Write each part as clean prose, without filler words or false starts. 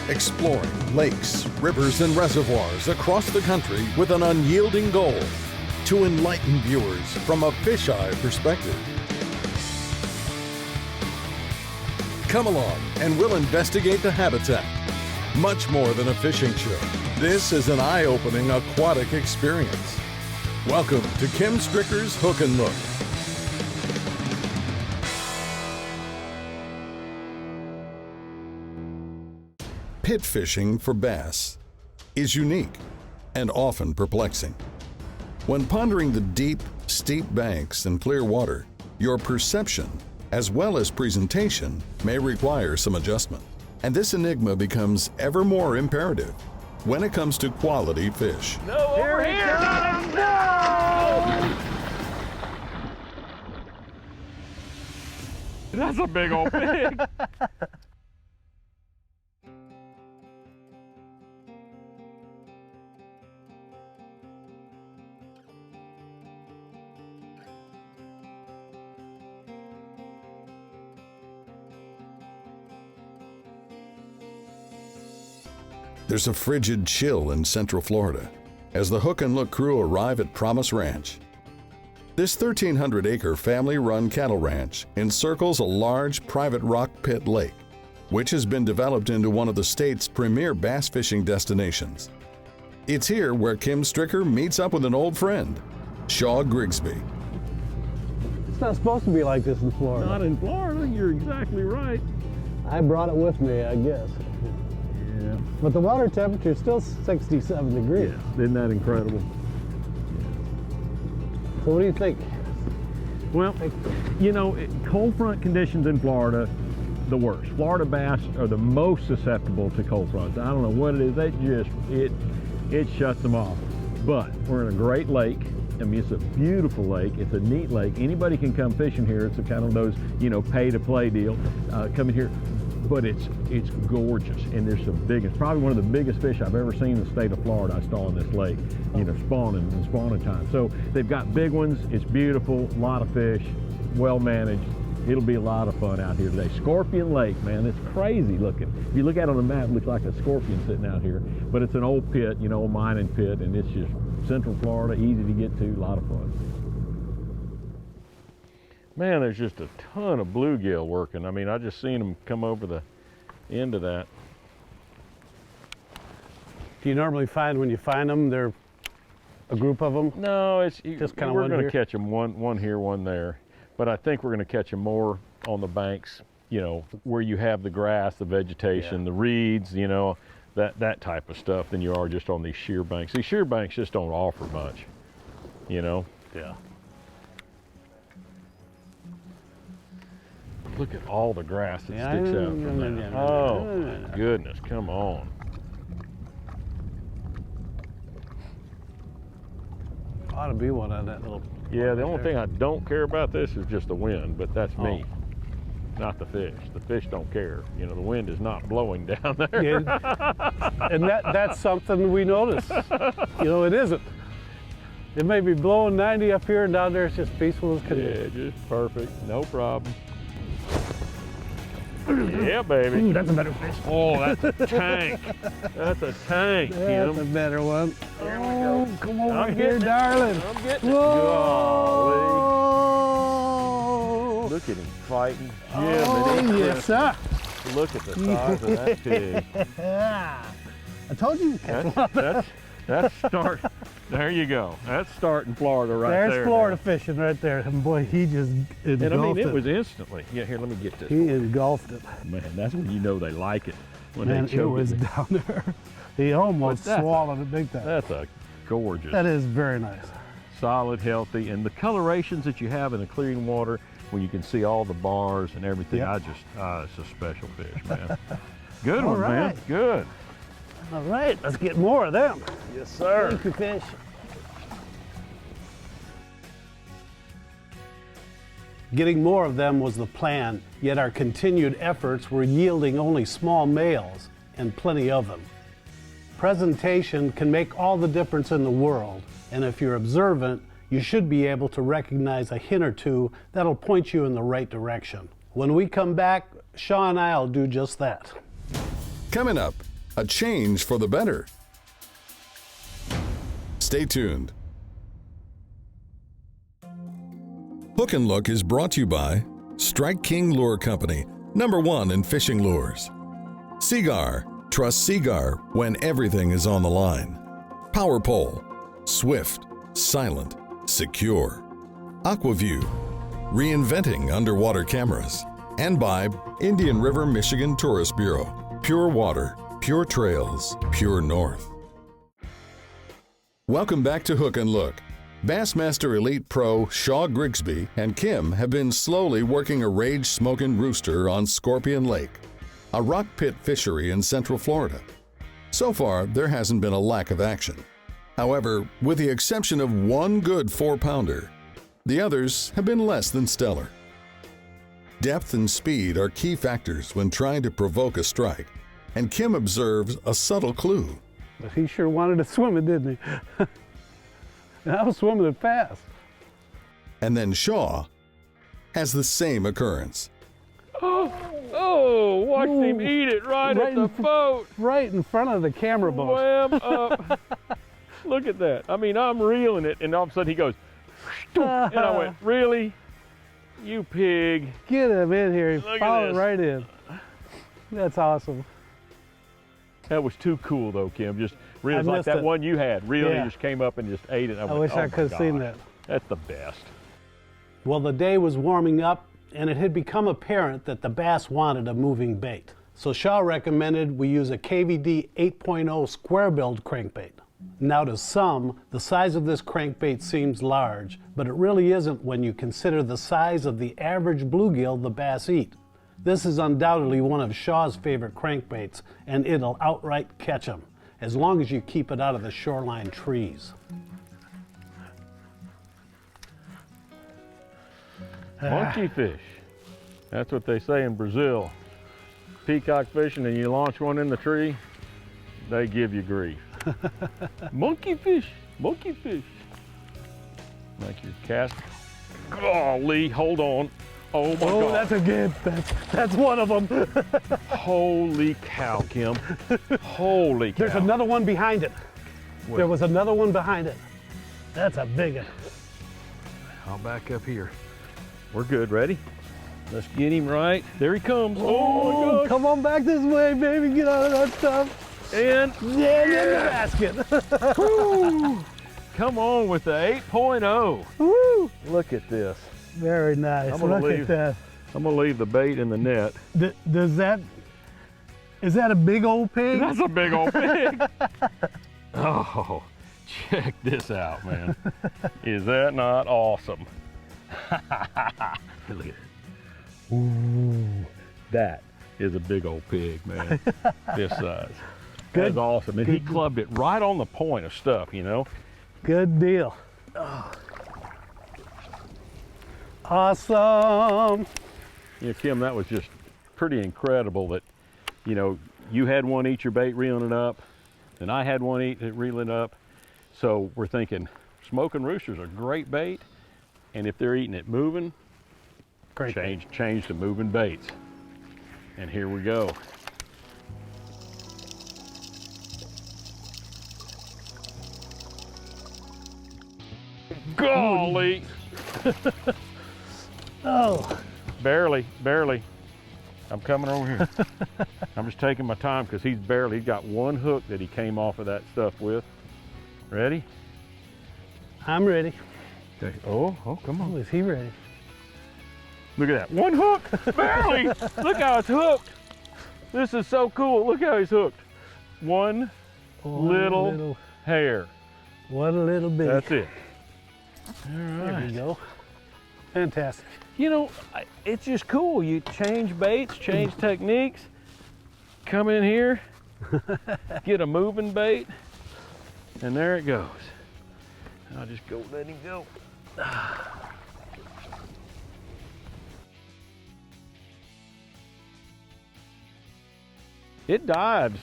exploring lakes, rivers, and reservoirs across the country with an unyielding goal to enlighten viewers from a fish-eye perspective. Come along and we'll investigate the habitat. Much more than a fishing show, this is an eye-opening aquatic experience. Welcome to Kim Stricker's Hook and Look. Pit fishing for bass is unique and often perplexing. When pondering the deep, steep banks and clear water, your perception as well as presentation may require some adjustment. And this enigma becomes ever more imperative when it comes to quality fish. No, over here! No! That's a big old pig. There's a frigid chill in Central Florida as the Hook and Look crew arrive at Promise Ranch. This 1,300-acre family-run cattle ranch encircles a large private rock pit lake, which has been developed into one of the state's premier bass fishing destinations. It's here where Kim Stricker meets up with an old friend, Shad Grigsby. It's not supposed to be like this in Florida. Not in Florida, you're exactly right. I brought it with me, I guess. Yeah. But the water temperature is still 67 degrees. Yeah, isn't that incredible? So what do you think? Well, you know, cold front conditions in Florida, the worst. Florida bass are the most susceptible to cold fronts. I don't know what it is, it shuts them off. But we're in a great lake. I mean, it's a beautiful lake. It's a neat lake. Anybody can come fishing here. It's a kind of those, you know, pay-to-play deal. Coming here. But it's gorgeous, and there's some big, it's probably one of the biggest fish I've ever seen in the state of Florida I saw in this lake, you know, spawning time. So they've got big ones, it's beautiful, a lot of fish, well managed. It'll be a lot of fun out here today. Scorpion Lake, man, it's crazy looking. If you look at it on the map, it looks like a scorpion sitting out here, but it's an old pit, you know, a mining pit, and it's just Central Florida, easy to get to, a lot of fun. Man, there's just a ton of bluegill working. I mean, I just seen them come over the end of that. Do you normally find when you find them, they're a group of them? No, it's just kind of we're going to catch them one here, one there. But I think we're going to catch them more on the banks, you know, where you have the grass, the vegetation, the reeds, you know, that type of stuff than you are just on these sheer banks. These sheer banks just don't offer much, you know? Yeah. Look at all the grass that sticks out from that. Oh, my goodness, come on. Ought to be one on that little... Yeah, the only thing I don't care about this is just the wind, but that's me, not the fish. The fish don't care. You know, the wind is not blowing down there. Yeah, and that's something we notice. You know, it isn't. It may be blowing 90 up here, and down there it's just peaceful as can be. Yeah, just perfect, no problem. Yeah, baby. Ooh, that's a better fish. Oh, that's a tank. That's a tank, Kim. That's a better one. There we go. Come over here, darling. I'm getting it. Whoa! Look at him fighting. Oh, yes, sir. Look at the size of that pig. I told you. That's start. There you go. That's starting Florida right there. There's Florida fishing right there. And boy, he just engulfed it. And I mean, it was instantly. Yeah, here, let me get this. He engulfed it. Man, that's when you know they like it. When Man, they choke it was down there. He almost swallowed it big time. That's a gorgeous. That is very nice. Solid, healthy, and the colorations that you have in the clean water, when you can see all the bars and everything, it's a special fish, man. Good one, man. Good. All right, let's get more of them. Yes, sir. Thank you, fish. Getting more of them was the plan, yet our continued efforts were yielding only small males and plenty of them. Presentation can make all the difference in the world, and if you're observant, you should be able to recognize a hint or two that'll point you in the right direction. When we come back, Shaw and I will do just that. Coming up, A change for the better. Stay tuned. Hook and Look is brought to you by Strike King Lure Company, #1 in fishing lures. Seagar, trust Seagar when everything is on the line. Power Pole, swift, silent, secure. Aquaview, reinventing underwater cameras. And by Indian River, Michigan Tourist Bureau, pure water, pure trails, pure north. Welcome back to Hook and Look. Bassmaster Elite Pro Shaw Grigsby and Kim have been slowly working a rage-smoking rooster on Scorpion Lake, a rock pit fishery in Central Florida. So far, there hasn't been a lack of action. However, with the exception of one good 4-pounder, the others have been less than stellar. Depth and speed are key factors when trying to provoke a strike, and Kim observes a subtle clue. He sure wanted to swim it, didn't he? And I was swimming it fast. And then Shaw has the same occurrence. Oh, watch him eat it right at the boat. Right in front of the camera boat. Wham up. Look at that. I mean, I'm reeling it, and all of a sudden he goes, and I went, really? You pig. Get him in here. He Look at followed this. right in. That's awesome. That was too cool, though, Kim. Just really like missed that it. one you had. Really, Yeah. just came up and just ate it. I went, wish oh I my could have seen gosh. that. That's the best. Well, the day was warming up, and it had become apparent that the bass wanted a moving bait. So Shaw recommended we use a KVD 8.0 square-billed crankbait. Now to some, the size of this crankbait seems large, but it really isn't when you consider the size of the average bluegill the bass eat. This is undoubtedly one of Shaw's favorite crankbaits, and it'll outright catch them, as long as you keep it out of the shoreline trees. Monkey fish. That's what they say in Brazil. Peacock fishing and you launch one in the tree, they give you grief. Monkey fish, monkey fish. Like your cast. Golly, hold on. Oh my God. That's a good, that's one of them. Holy cow, Kim. Holy cow. There's another one behind it. There was another one behind it. That's a big one. I'll back up here. We're good, ready? Let's get him right. There he comes. Oh my gosh. Come on back this way, baby. Get out of that stuff. And Yeah, in the basket. woo, come on with the 8.0. Woo. Look at this. Very nice. I'm gonna Look leave- at that. I'm gonna leave the bait in the net. Is that a big old pig? That's a big old pig. Oh, check this out, man. Is that not awesome? Look at it. Ooh, that is a big old pig, man. This size. Good. That's awesome. And he clubbed it right on the point of stuff, you know? Good deal. Awesome. You know, Kim, that was just pretty incredible that, you know, you had one eat your bait reeling it up, and I had one eat it reeling it up. So we're thinking smoking roosters are great bait, and if they're eating it moving, Great. change to moving baits. And here we go. Golly! Oh, Barely. I'm coming over here. I'm just taking my time because he's got one hook that he came off of that stuff with. Ready? I'm ready. Okay. Oh, come on. Oh, is he ready? Look at that. One hook, barely. Look how it's hooked. This is so cool. Look how he's hooked. One little hair. What a little bit. That's it. There we go. Fantastic. You know, it's just cool. You change baits, change techniques, come in here, get a moving bait, and there it goes. I'll just go let him go. It dives,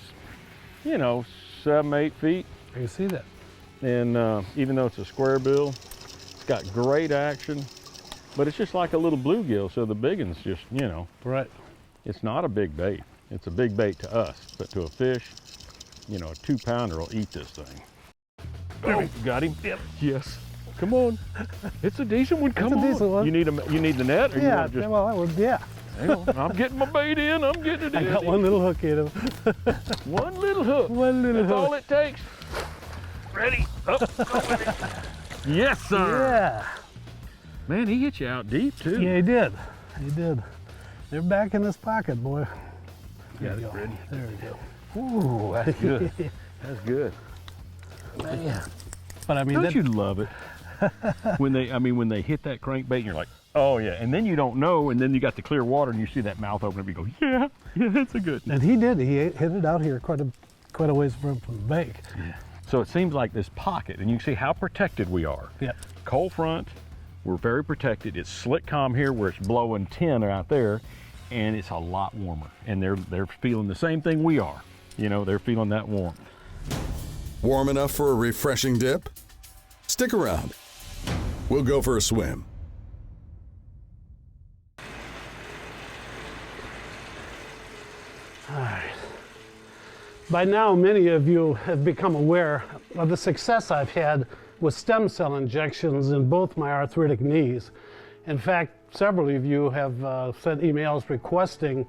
you know, 7, 8 feet. I can see that. And even though it's a square bill, it's got great action, but it's just like a little bluegill. So the big one's just, you know, Right. it's not a big bait. It's a big bait to us, but to a fish, you know, a 2-pounder will eat this thing. Oh, got him? Yep. Yes. Come on. It's a decent one. Come on. It's a decent one. You need the net, or you want to just? Well, that would, yeah. Hang on. I'm getting my bait in. I'm getting it in. I got one little hook in him. One little hook. One little That's hook. all it takes. Ready? Up. Go with it. Yes, sir. Yeah. Man, he hit you out deep too. Yeah, he did. He did. They're back in his pocket, boy. Got it, ready? There we go. Ooh, that's good. That's good. Man. But I mean, Don't you love it? when they hit that crankbait and you're like, oh yeah, and then you don't know, and then you got the clear water and you see that mouth open up, you go, yeah, that's a good one. And he did. He hit it out here quite a ways from the bank. Yeah. So it seems like this pocket, and you can see how protected we are. Yep. Cold front, we're very protected. It's slick calm here where it's blowing 10 out there, and it's a lot warmer. And they're feeling the same thing we are. You know, they're feeling that warmth. Warm enough for a refreshing dip? Stick around. We'll go for a swim. All right. By now, many of you have become aware of the success I've had with stem cell injections in both my arthritic knees. In fact, several of you have sent emails requesting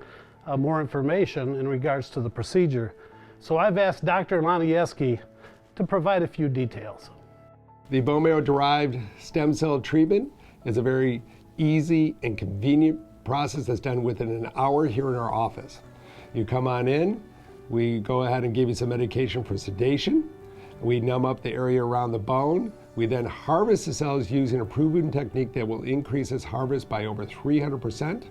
more information in regards to the procedure. So I've asked Dr. Lanieski to provide a few details. The bone marrow-derived stem cell treatment is a very easy and convenient process that's done within an hour here in our office. You come on in, we go ahead and give you some medication for sedation. We numb up the area around the bone. We then harvest the cells using a proven technique that will increase its harvest by over 300%.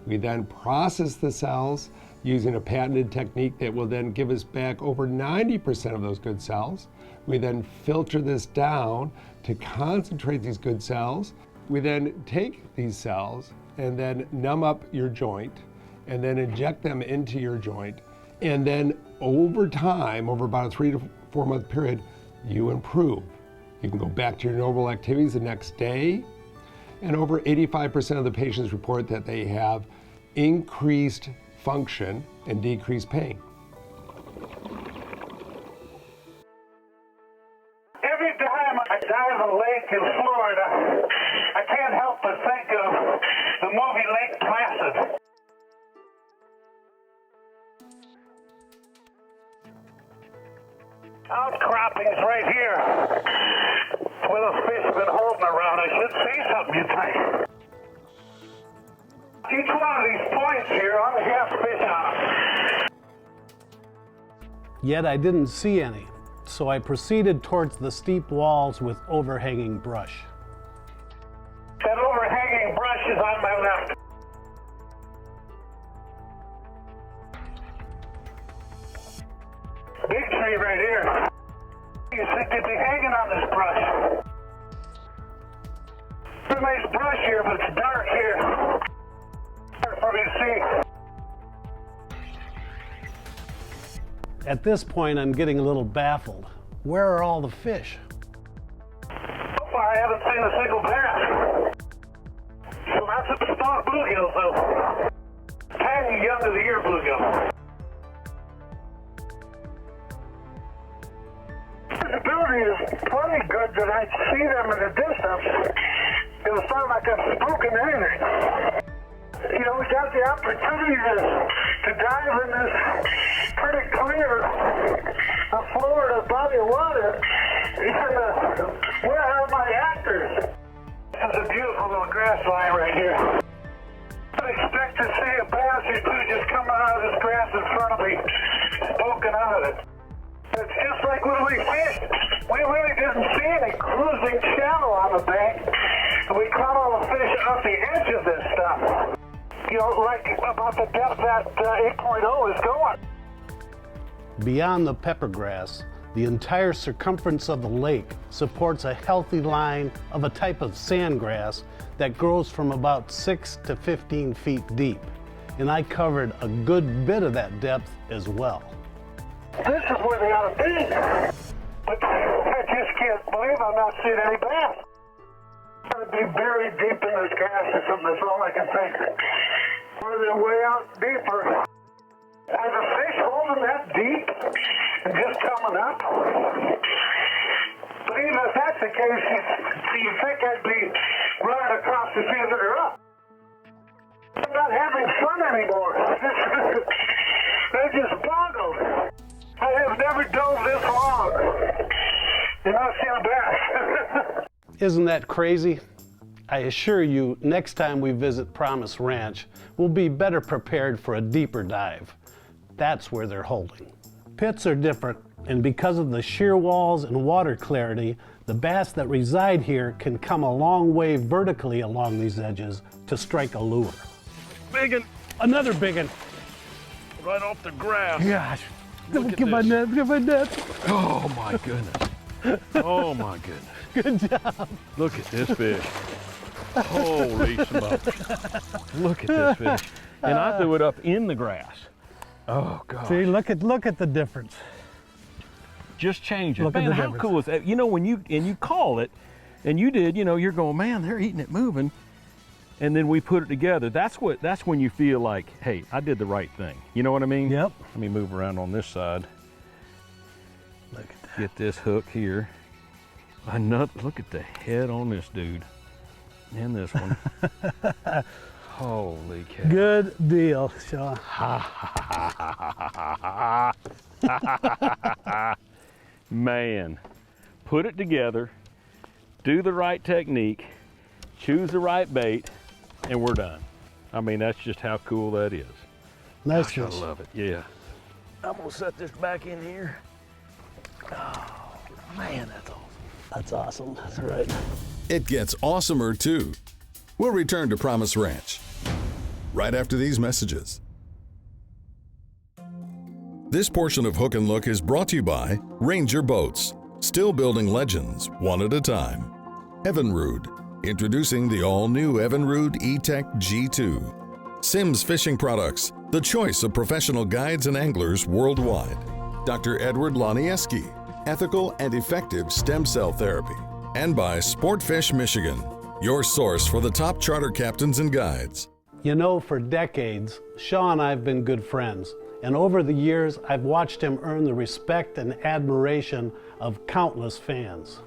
We then process the cells using a patented technique that will then give us back over 90% of those good cells. We then filter this down to concentrate these good cells. We then take these cells and then numb up your joint and then inject them into your joint. And then over time, over about a 3 to 4 month period, you improve. You can go back to your normal activities the next day. And over 85% of the patients report that they have increased function and decreased pain. Every time I dive a lake in Florida, I can't help but think of the movie Lake Placid. Outcroppings right here, where those fish have been holding around. I should say something, you think. Each one of these points here ought to have fish on them. Yet I didn't see any, so I proceeded towards the steep walls with overhanging brush. That overhanging brush is on my left. Big tree right here. You think they'd be hanging on this brush. It's a nice brush here, but it's dark here. Hard for me to see. At this point, I'm getting a little baffled. Where are all the fish? So far, I haven't seen a single bass. So that's at the small bluegills, though. Tiny young of the year bluegill. Visibility is plenty good that I see them in the distance. It'll sound like I'm spoken anything. You know, we got the opportunity to dive in this pretty clear Florida body of water. Where are my actors? This is a beautiful little grass line right here. I expect to see a bass or two just coming out of this grass in front of me, poking out of it. It's just like when we fished. We really didn't see any cruising channel on the bank. We caught all the fish off the edge of this stuff. You know, like about the depth that 8.0 is going. Beyond the peppergrass, the entire circumference of the lake supports a healthy line of a type of sandgrass that grows from about 6 to 15 feet deep. And I covered a good bit of that depth as well. This is where they ought to be. But I just can't believe I'm not seeing any bass. Gotta be buried deep in this grass or something, that's all I can think. Or they're way out deeper. Are the fish holding that deep? just coming up. But even if that's the case, you think I'd be running across the field that are up. I'm not having fun anymore. They're just boggled. I have never dove this long. And I've seen a bass. Isn't that crazy? I assure you, next time we visit Promise Ranch, we'll be better prepared for a deeper dive. That's where they're holding. Pits are different, and because of the shear walls and water clarity, the bass that reside here can come a long way vertically along these edges to strike a lure. Big one. Another big one. Right off the grass. Gosh, Look at give my this. net, give my net. Oh my goodness. Oh my goodness. Good job. Look at this fish. Holy smokes. Look at this fish. And I threw it up in the grass. Oh God. See, look at the difference. Just change it. Look at Man, the how difference. cool is that? You know, when you call it, and you did, you know, you're going, man, they're eating it moving. And then we put it together. That's when you feel like, hey, I did the right thing. You know what I mean? Yep. Let me move around on this side. Look at that. Get this hook here. Look at the head on this dude. And this one. Holy cow. Good deal, Sean. Man, put it together, do the right technique, choose the right bait, and we're done. I mean, that's just how cool that is. Nice Gosh, I fish. love it, yeah. I'm gonna set this back in here. Oh, man, that's awesome. That's awesome. That's right. It gets awesomer too. We'll return to Promise Ranch right after these messages. This portion of Hook and Look is brought to you by Ranger Boats, still building legends one at a time. Evinrude, introducing the all-new Evinrude E-Tech G2. Simms Fishing Products, the choice of professional guides and anglers worldwide. Dr. Edward Lonieski, ethical and effective stem cell therapy. And by Sportfish Michigan, your source for the top charter captains and guides. You know, for decades, Shaw and I have been good friends. And over the years, I've watched him earn the respect and admiration of countless fans.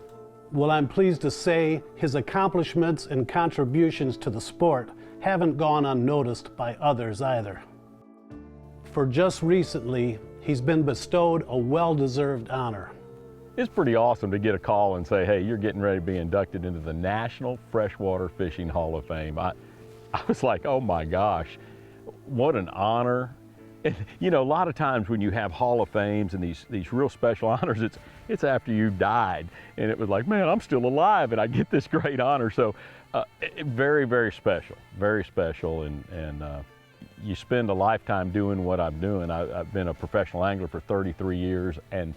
Well, I'm pleased to say his accomplishments and contributions to the sport haven't gone unnoticed by others either. For just recently, he's been bestowed a well-deserved honor. It's pretty awesome to get a call and say, hey, you're getting ready to be inducted into the National Freshwater Fishing Hall of Fame. I was like, oh my gosh, what an honor. And, you know, a lot of times when you have Hall of Fames and these real special honors, it's after you've died. And it was like, man, I'm still alive and I get this great honor. So very, very special, very special. And you spend a lifetime doing what I'm doing. I've been a professional angler for 33 years, and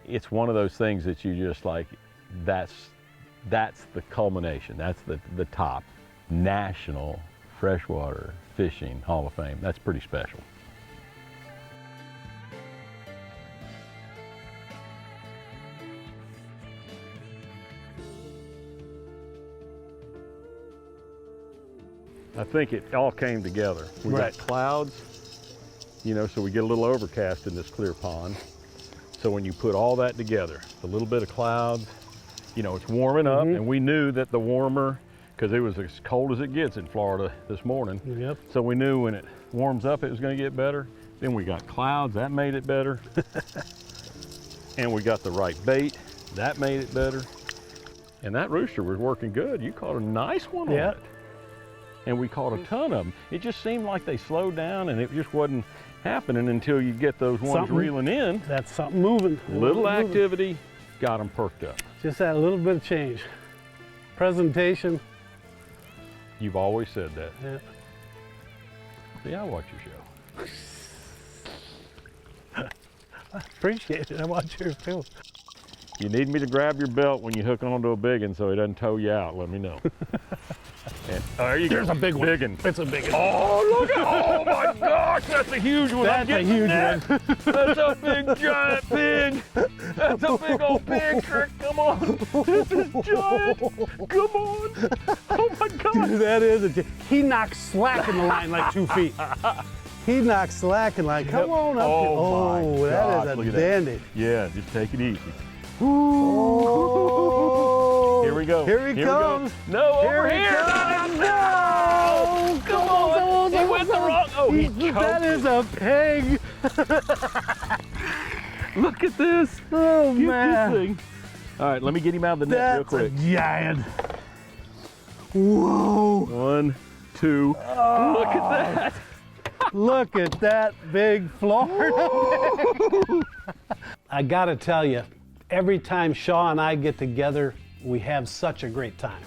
it's one of those things that you just like, that's the culmination. That's the top. National Freshwater Fishing Hall of Fame. That's pretty special. I think it all came together. We Right. got clouds, you know, so we get a little overcast in this clear pond. So when you put all that together, a little bit of clouds, you know, it's warming up, and we knew that the warmer, because it was as cold as it gets in Florida this morning. Yep. So we knew when it warms up, it was going to get better. Then we got clouds, that made it better. And we got the right bait, that made it better. And that rooster was working good. You caught a nice one on Yep. it. And we caught a ton of them. It just seemed like they slowed down, and it just wasn't happening until you get those ones Something- reeling in. That's something moving. Little Moving. activity, got them perked up. Just that little bit of change. Presentation. You've always said that. Yeah. See, I watch your show. Appreciate it. I watch yours too. You need me to grab your belt when you hook onto a big one so he doesn't tow you out, let me know. And, there you go. There's a big one. Big one. It's a big one. Oh, look at, oh my gosh, that's a huge one. I'm That's a getting huge that. one. That's a big giant pig. That's a big old pig trick. Come on. This is giant. Come on. Oh my gosh. That is a. He knocks slack in the line like 2 feet. He knocks slack and like, come on up here. Oh, my that gosh, is look a at that. dandy. Yeah, just take it easy. Oh, Here we go. Here he comes. No, Here over he here. comes. No! Come on. He went the wrong. Oh, he choked That is a pig. Look at this. Oh, Get man. this thing. All right, let me get him out of the net real That's a quick. giant. Whoa. 1, 2. Look at that. Look at that big Florida pig. I gotta tell you, every time Shaw and I get together, we have such a great time.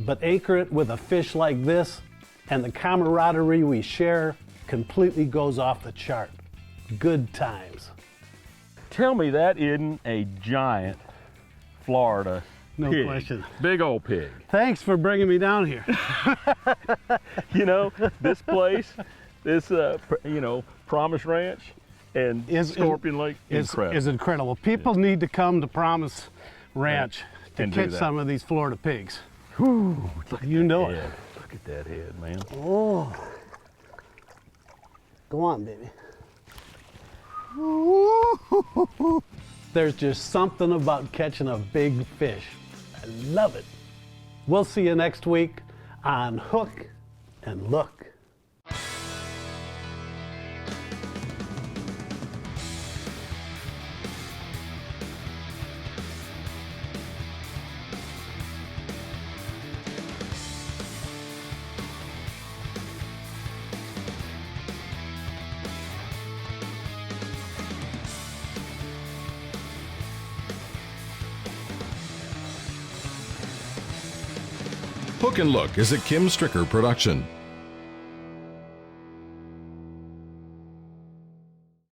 But anchor it with a fish like this, and the camaraderie we share completely goes off the chart. Good times. Tell me that isn't a giant Florida No pig. question. Big old pig. Thanks for bringing me down here. You know, this place, this, you know, Promise Ranch and Scorpion Lake, incredible. Is incredible. People need to come to Promise Ranch to And do catch that. some of these Florida pigs. Whew, look You know it. head. Look at that head, man. Oh. Go on, baby. There's just something about catching a big fish. I love it. We'll see you next week on Hook and Look. Hook and Look is a Kim Stricker production.